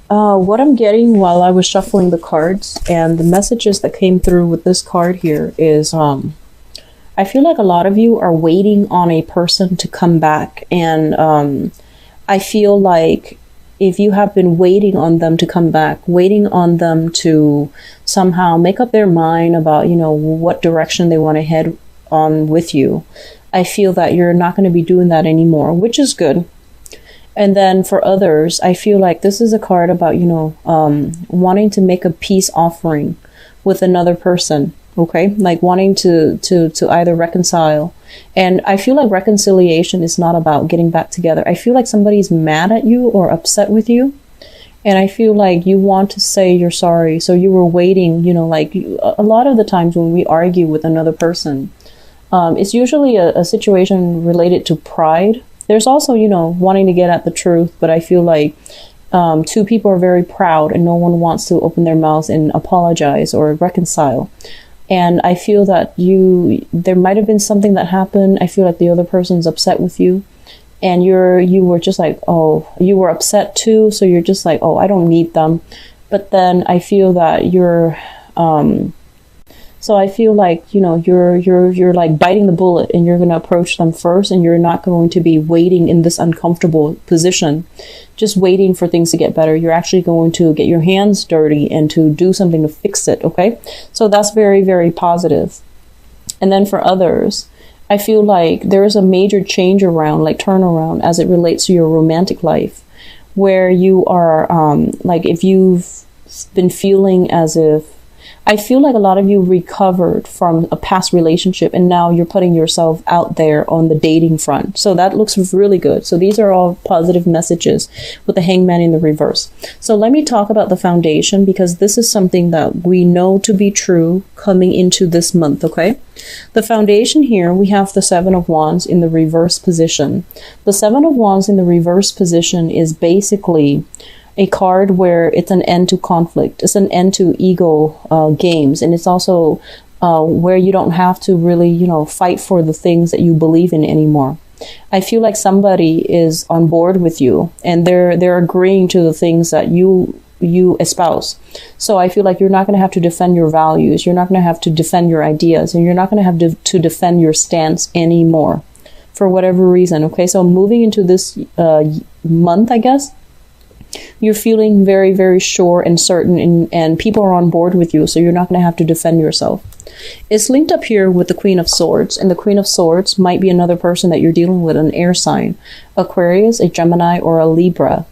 What I'm getting while I was shuffling the cards and the messages that came through with this card here is I feel like a lot of you are waiting on a person to come back. And I feel like if you have been waiting on them to come back, waiting on them to somehow make up their mind about, you know, what direction they want to head on with you, I feel that you're not going to be doing that anymore, which is good. And then for others, I feel like this is a card about, you know, wanting to make a peace offering with another person. Okay, like wanting to either reconcile. And I feel like reconciliation is not about getting back together. I feel like somebody's mad at you or upset with you. And I feel like you want to say you're sorry. So you were waiting, you know, like a lot of the times when we argue with another person, it's usually a situation related to pride. There's also, you know, wanting to get at the truth. But I feel like two people are very proud and no one wants to open their mouths and apologize or reconcile. And I feel that there might have been something that happened. I feel like the other person's upset with you and you were just like, oh, you were upset too. So you're just like, oh, I don't need them. But then I feel that so I feel like, you know, you're like biting the bullet and you're going to approach them first and you're not going to be waiting in this uncomfortable position, just waiting for things to get better. You're actually going to get your hands dirty and to do something to fix it. Okay. So that's very, very positive. And then for others, I feel like there is a major change around, like turnaround as it relates to your romantic life, where you are like if you've been feeling as if, I feel like a lot of you recovered from a past relationship and now you're putting yourself out there on the dating front. So that looks really good. So these are all positive messages with the Hangman in the reverse. So let me talk about the foundation because this is something that we know to be true coming into this month, okay? The foundation here, we have the Seven of Wands in the reverse position. The Seven of Wands in the reverse position is basically a card where it's an end to conflict. It's an end to ego games. And it's also where you don't have to really, you know, fight for the things that you believe in anymore. I feel like somebody is on board with you and they're agreeing to the things that you espouse. So I feel like you're not going to have to defend your values. You're not going to have to defend your ideas and you're not going to have to defend your stance anymore for whatever reason. Okay. So moving into this month, I guess, you're feeling very, very sure and certain and people are on board with you. So you're not going to have to defend yourself. It's linked up here with the Queen of Swords, and the Queen of Swords might be another person that you're dealing with, an air sign, Aquarius, a Gemini, or a Libra.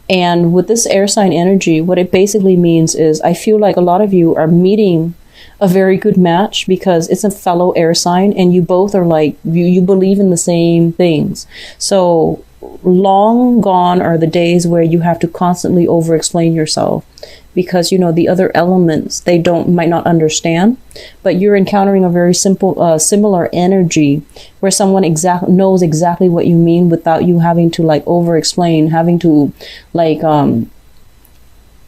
And with this air sign energy, what it basically means is I feel like a lot of you are meeting a very good match because it's a fellow air sign and you both are like, you believe in the same things. So long gone are the days where you have to constantly over-explain yourself because, you know, the other elements, they might not understand, but you're encountering a very simple, similar energy where someone knows exactly what you mean without you having to like over-explain, having to like,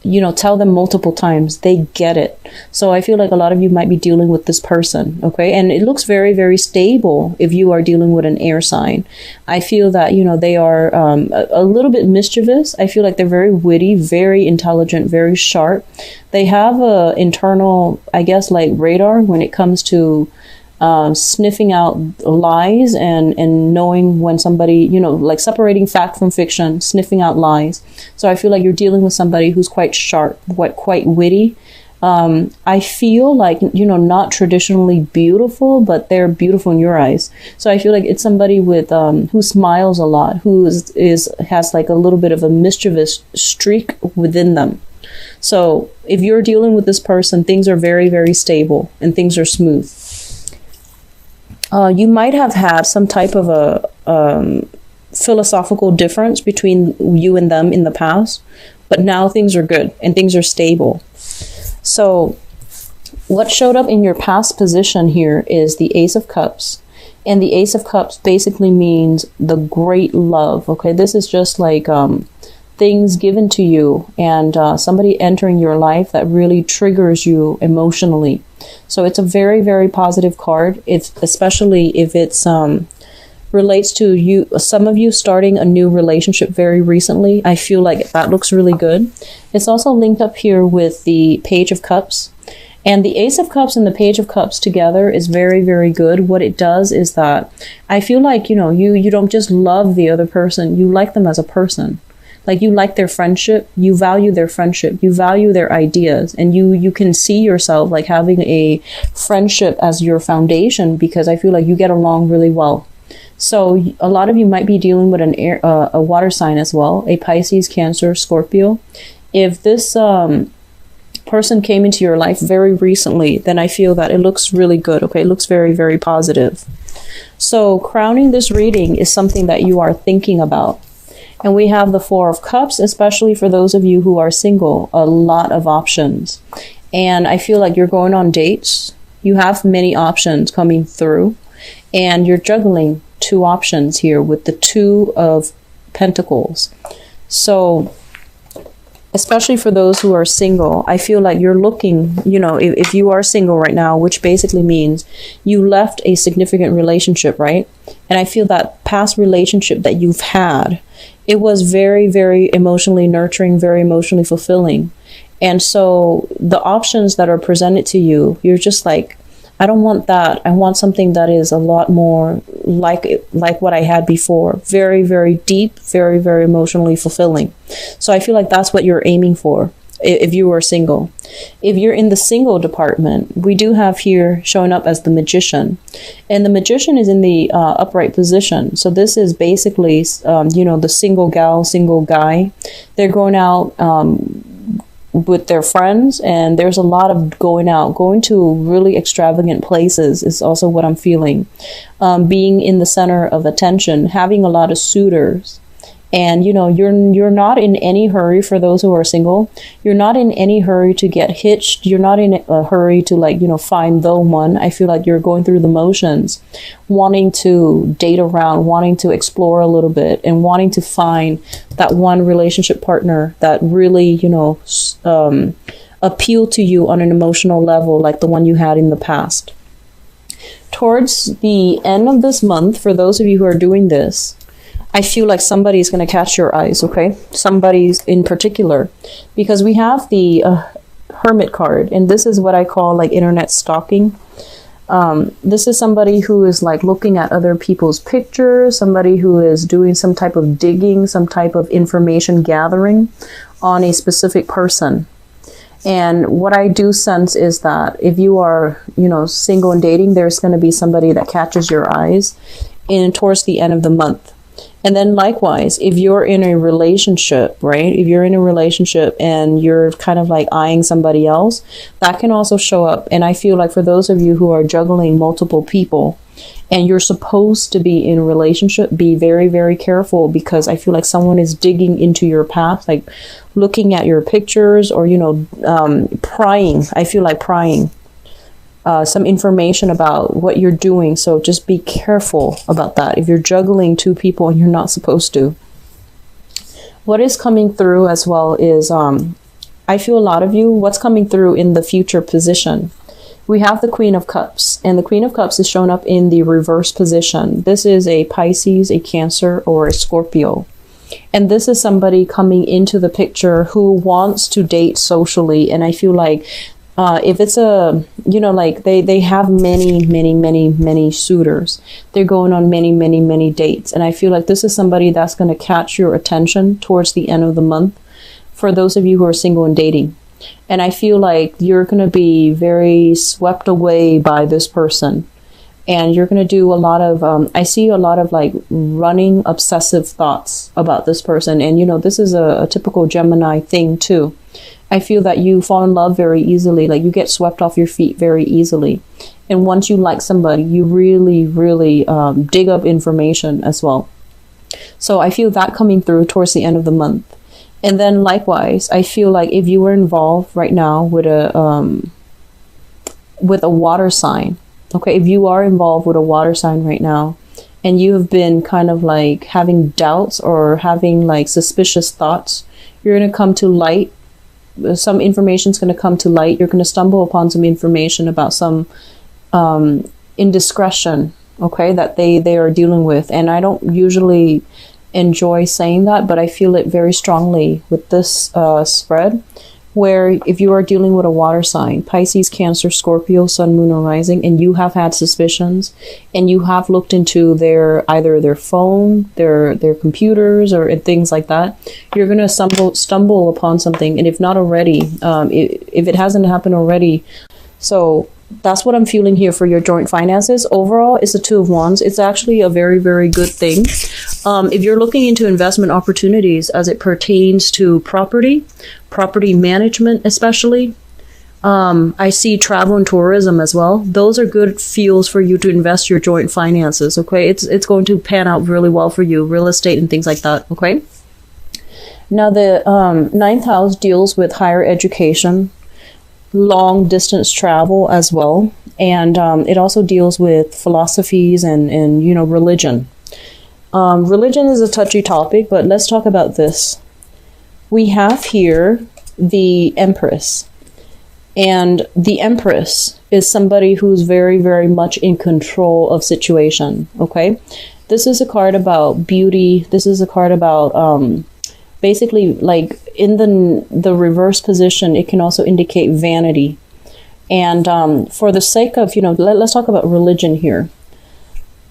you know, tell them multiple times. They get it. So I feel like a lot of you might be dealing with this person. Okay. And it looks very, very stable if you are dealing with an air sign. I feel that, you know, they are a little bit mischievous. I feel like they're very witty, very intelligent, very sharp. They have a internal, I guess, like radar when it comes to sniffing out lies and knowing when somebody, you know, like separating fact from fiction, sniffing out lies. So I feel like you're dealing with somebody who's quite sharp, quite witty. I feel like, you know, not traditionally beautiful, but they're beautiful in your eyes. So I feel like it's somebody with who smiles a lot, who has like a little bit of a mischievous streak within them. So if you're dealing with this person, things are very, very stable and things are smooth. You might have had some type of a philosophical difference between you and them in the past, but now things are good and things are stable. So what showed up in your past position here is the Ace of Cups. And the Ace of Cups basically means the great love. Okay, this is just like things given to you and somebody entering your life that really triggers you emotionally. So it's a very, very positive card. It's especially if it's relates to you, some of you starting a new relationship very recently. I feel like that looks really good. It's also linked up here with the Page of Cups. And the Ace of Cups and the Page of Cups together is very, very good. What it does is that I feel like, you know, you don't just love the other person, you like them as a person. Like, you like their friendship, you value their friendship, you value their ideas, and you can see yourself like having a friendship as your foundation, because I feel like you get along really well. So a lot of you might be dealing with a water sign as well, a Pisces, Cancer, Scorpio. If this person came into your life very recently, then I feel that it looks really good. Okay, it looks very, very positive. So crowning this reading is something that you are thinking about. And we have the Four of Cups, especially for those of you who are single, a lot of options. And I feel like you're going on dates. You have many options coming through, and you're juggling two options here with the Two of Pentacles. So especially for those who are single, I feel like you're looking, you know, if you are single right now, which basically means you left a significant relationship, right? And I feel that past relationship that you've had, it was very, very emotionally nurturing, very emotionally fulfilling. And so the options that are presented to you, you're just like, I don't want that. I want something that is a lot more like what I had before. Very, very deep, very, very emotionally fulfilling. So I feel like that's what you're aiming for if you are single. If you're in the single department, we do have here showing up as the Magician. And the Magician is in the upright position. So this is basically, you know, the single gal, single guy. They're going out with their friends, and there's a lot of going out, going to really extravagant places is also what I'm feeling. Being in the center of attention, having a lot of suitors. And, you know, you're not in any hurry. For those who are single, you're not in any hurry to get hitched. You're not in a hurry to, like, you know, find the one. I feel like you're going through the motions, wanting to date around, wanting to explore a little bit, and wanting to find that one relationship partner that really, you know, appeal to you on an emotional level, like the one you had in the past. Towards the end of this month, for those of you who are doing this, I feel like somebody's going to catch your eyes, okay? Somebody's in particular. Because we have the Hermit card, and this is what I call like internet stalking. This is somebody who is like looking at other people's pictures, somebody who is doing some type of digging, some type of information gathering on a specific person. And what I do sense is that if you are, you know, single and dating, there's going to be somebody that catches your eyes towards the end of the month. And then likewise, if you're in a relationship, right? If you're in a relationship and you're kind of like eyeing somebody else, that can also show up. And I feel like for those of you who are juggling multiple people and you're supposed to be in a relationship, be very, very careful, because I feel like someone is digging into your past, like looking at your pictures or, you know, prying. I feel like prying. Some information about what you're doing. So just be careful about that if you're juggling two people and you're not supposed to. What is coming through as well is, I feel a lot of you, what's coming through in the future position. We have the Queen of Cups, and the Queen of Cups is shown up in the reverse position. This is a Pisces, a Cancer, or a Scorpio. And this is somebody coming into the picture who wants to date socially. And I feel like if it's a, you know, like they have many suitors. They're going on many dates. And I feel like this is somebody that's going to catch your attention towards the end of the month for those of you who are single and dating. And I feel like you're going to be very swept away by this person. And you're going to do a lot of, I see a lot of like running obsessive thoughts about this person. And, you know, this is a typical Gemini thing too. I feel that you fall in love very easily, like you get swept off your feet very easily. And once you like somebody, you really dig up information as well. So I feel that coming through towards the end of the month. And then likewise, I feel like if you were involved right now with a water sign, okay, if you are involved with a water sign right now, and you have been kind of like having doubts or having like suspicious thoughts, you're going to come to light. Some information is going to come to light. You're going to stumble upon some information about some indiscretion okay, that they are dealing with. And I don't usually enjoy saying that, but I feel it very strongly with this spread, where if you are dealing with a water sign, Pisces, Cancer, Scorpio, Sun, Moon, or Rising, and you have had suspicions, and you have looked into either their phone, their computers, or things like that, you're going to stumble upon something. And if not already, if it hasn't happened already, so that's what I'm feeling here for your joint finances. Overall, it's the Two of Wands. It's actually a very, very good thing. If you're looking into investment opportunities as it pertains to property management especially, I see travel and tourism as well. Those are good fields for you to invest your joint finances, okay? It's going to pan out really well for you, real estate and things like that, okay? Now, the ninth house deals with higher education, long distance travel as well, and it also deals with philosophies and religion. Religion is a touchy topic, but let's talk about this. We have here the Empress, and the Empress is somebody who's very, very much in control of situation, okay? This is a card about beauty. This is a card about basically, like, in the reverse position, it can also indicate vanity. And for the sake of, let's talk about religion here.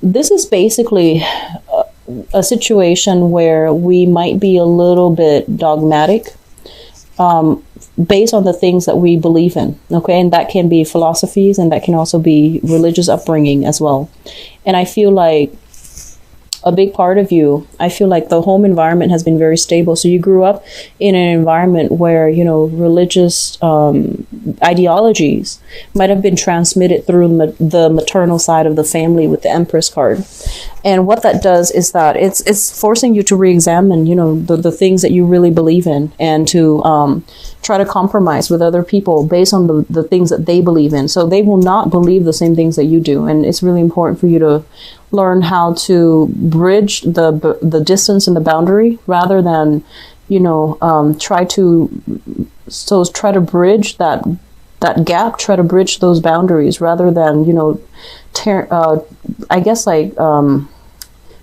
This is basically a situation where we might be a little bit dogmatic based on the things that we believe in, okay? And that can be philosophies, and that can also be religious upbringing as well. And I feel like a big part of you, I feel like the home environment has been very stable. So you grew up in an environment where, religious ideologies might have been transmitted through the maternal side of the family with the Empress card. And what that does is that it's forcing you to re-examine, the things that you really believe in, and to try to compromise with other people based on the things that they believe in. So they will not believe the same things that you do. And it's really important for you to learn how to bridge the distance and the boundary, rather than, try to bridge that gap, try to bridge those boundaries, rather than,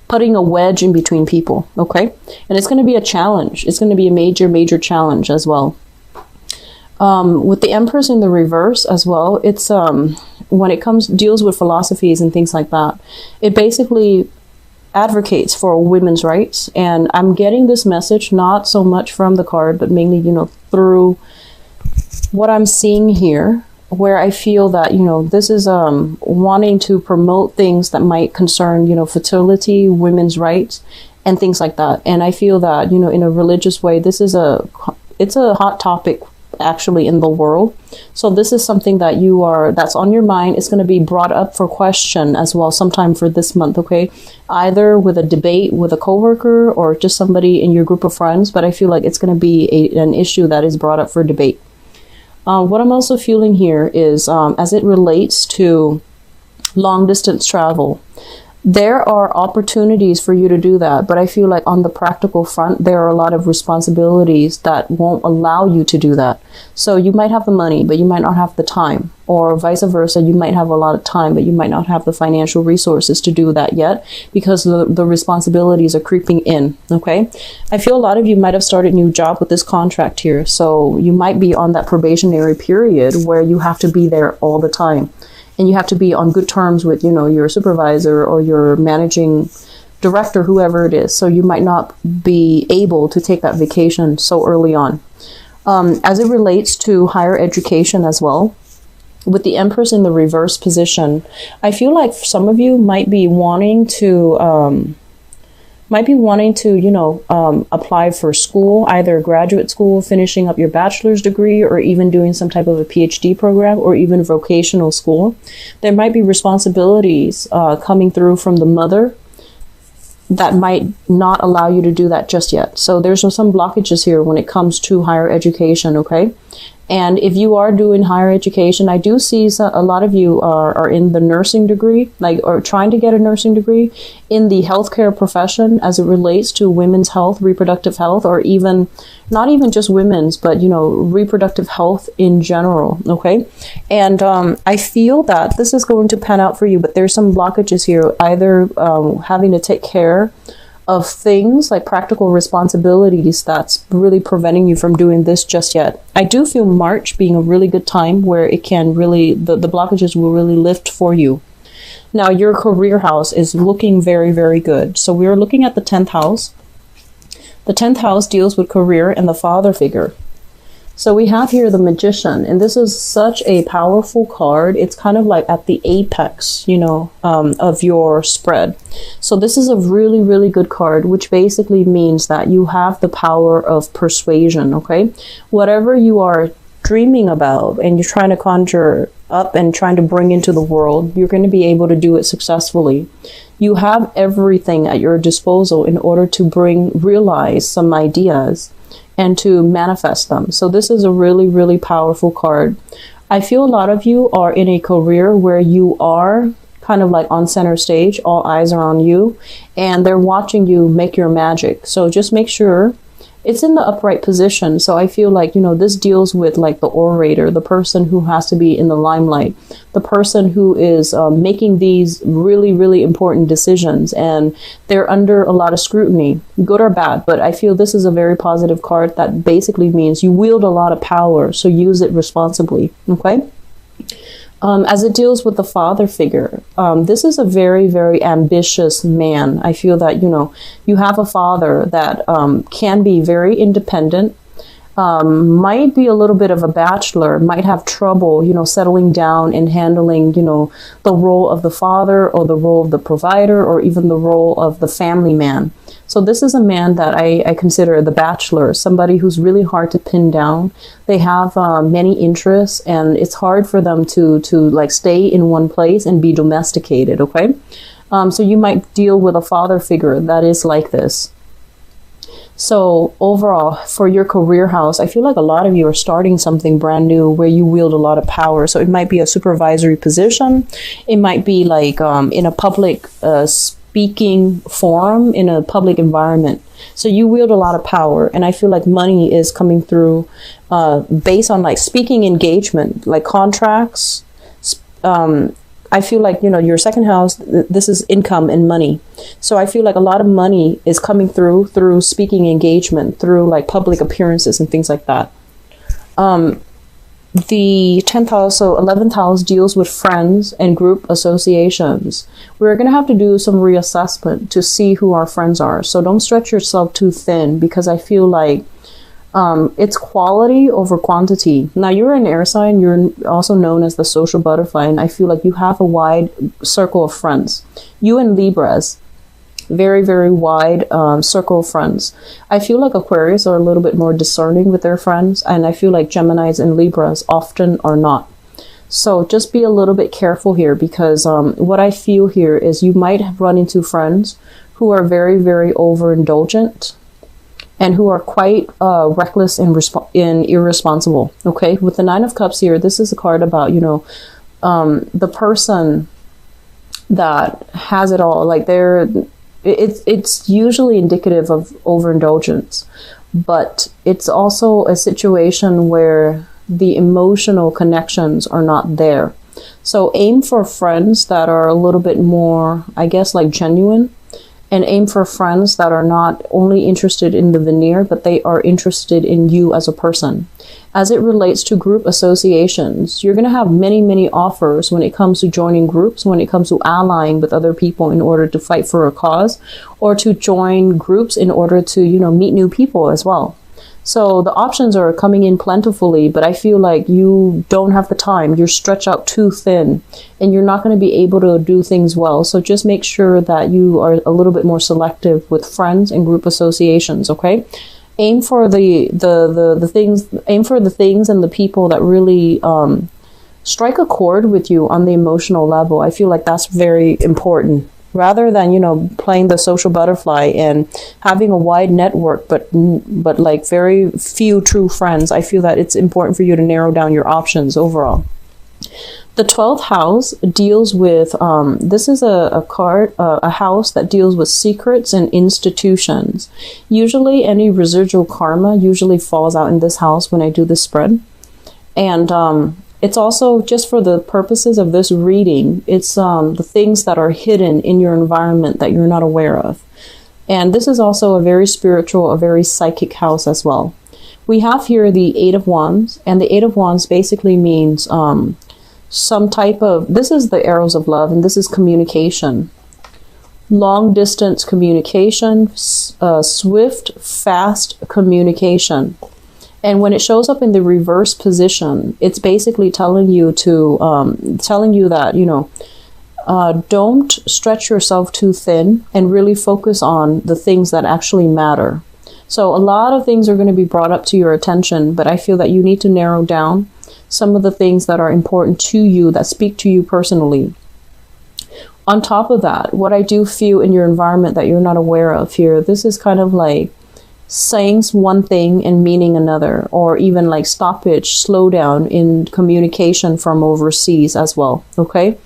putting a wedge in between people, okay? And it's going to be a challenge. It's going to be a major, major challenge as well. With the Empress in the reverse as well, it's when it deals with philosophies and things like that, it basically advocates for women's rights. And I'm getting this message not so much from the card, but mainly, through what I'm seeing here, where I feel that, this is wanting to promote things that might concern, fertility, women's rights, and things like that. And I feel that, in a religious way, it's a hot topic actually in the world. So this is something that that's on your mind. It's going to be brought up for question as well sometime for this month, okay? Either with a debate with a coworker or just somebody in your group of friends, but I feel like it's going to be an issue that is brought up for debate. What I'm also feeling here is as it relates to long distance travel, there are opportunities for you to do that, but I feel like on the practical front, there are a lot of responsibilities that won't allow you to do that. So you might have the money, but you might not have the time, or vice versa. You might have a lot of time, but you might not have the financial resources to do that yet, because the responsibilities are creeping in, okay? I feel a lot of you might have started a new job with this contract here. So you might be on that probationary period where you have to be there all the time. And you have to be on good terms with, your supervisor or your managing director, whoever it is. So you might not be able to take that vacation so early on. As it relates to higher education as well, with the Empress in the reverse position, I feel like some of you might be wanting to apply for school, either graduate school, finishing up your bachelor's degree, or even doing some type of a PhD program, or even vocational school. There might be responsibilities coming through from the mother that might not allow you to do that just yet. So there's some blockages here when it comes to higher education, okay? And if you are doing higher education, I do see a lot of you are in the nursing degree, like, or trying to get a nursing degree in the healthcare profession as it relates to women's health, reproductive health, or even not even just women's, but, you know, reproductive health in general. Okay. And I feel that this is going to pan out for you, but there's some blockages here, either having to take care of things like practical responsibilities that's really preventing you from doing this just yet. I do feel March being a really good time where it can really, the blockages will really lift for you. Now, your career house is looking very, very good. So we're looking at the 10th house. The 10th house deals with career and the father figure. So we have here the Magician, and this is such a powerful card. It's kind of like at the apex, you know, of your spread. So this is a really, really good card, which basically means that you have the power of persuasion, okay? Whatever you are dreaming about and you're trying to conjure up and trying to bring into the world, you're going to be able to do it successfully. You have everything at your disposal in order to realize some ideas and to manifest them. So this is a really, really powerful card. I feel a lot of you are in a career where you are kind of like on center stage, all eyes are on you, and they're watching you make your magic. So just make sure it's in the upright position. So I feel like, you know, this deals with like the orator, the person who has to be in the limelight, the person who is making these really, really important decisions, and they're under a lot of scrutiny, good or bad. But I feel this is a very positive card that basically means you wield a lot of power, so use it responsibly, okay? As it deals with the father figure, this is a very, very ambitious man. I feel that, you know, you have a father that can be very independent, might be a little bit of a bachelor, might have trouble, you know, settling down and handling, you know, the role of the father or the role of the provider or even the role of the family man. So this is a man that I consider the bachelor, somebody who's really hard to pin down. They have many interests, and it's hard for them to like stay in one place and be domesticated, okay? So you might deal with a father figure that is like this. So overall, for your career house, I feel like a lot of you are starting something brand new where you wield a lot of power. So it might be a supervisory position. It might be like in a public speaking forum, in a public environment. So you wield a lot of power, and I feel like money is coming through based on like speaking engagement, like contracts. I feel like, you know, your second house, this is income and money. So I feel like a lot of money is coming through speaking engagement, through like public appearances and things like that. The 10th house, so 11th house deals with friends and group associations. We're going to have to do some reassessment to see who our friends are. So don't stretch yourself too thin, because I feel like it's quality over quantity. Now, you're an air sign. You're also known as the social butterfly, and I feel like you have a wide circle of friends. You and Libras, very, very wide circle of friends. I feel like Aquarius are a little bit more discerning with their friends, and I feel like Geminis and Libras often are not. So just be a little bit careful here, because what I feel here is you might have run into friends who are very, very overindulgent and who are quite reckless and irresponsible. Okay, with the 9 of Cups here, this is a card about, you know, the person that has it all. Like it's usually indicative of overindulgence, but it's also a situation where the emotional connections are not there. So aim for friends that are a little bit more, I guess, like genuine, and aim for friends that are not only interested in the veneer, but they are interested in you as a person. As it relates to group associations, you're going to have many, many offers when it comes to joining groups, when it comes to allying with other people in order to fight for a cause, or to join groups in order to, you know, meet new people as well. So the options are coming in plentifully, but I feel like you don't have the time. You're stretched out too thin, and you're not going to be able to do things well. So just make sure that you are a little bit more selective with friends and group associations, okay? Aim for the things, aim for the things and the people that really strike a chord with you on the emotional level. I feel like that's very important. rather than, you know, playing the social butterfly and having a wide network, but like very few true friends. I feel that it's important for you to narrow down your options overall. The 12th house deals with, this is a card, a house that deals with secrets and institutions. Usually any residual karma usually falls out in this house when I do this spread. And it's also, just for the purposes of this reading, it's the things that are hidden in your environment that you're not aware of. And this is also a very spiritual, a very psychic house as well. We have here the 8 of Wands, and the 8 of Wands basically means some type of, this is the arrows of love, and this is communication. Long distance communication, swift, fast communication. And when it shows up in the reverse position, it's basically telling you to, telling you that, you know, don't stretch yourself too thin and really focus on the things that actually matter. So a lot of things are going to be brought up to your attention, but I feel that you need to narrow down some of the things that are important to you, that speak to you personally. On top of that, what I do feel in your environment that you're not aware of here, this is kind of like saying one thing and meaning another, or even like stoppage, slow down in communication from overseas as well. Okay.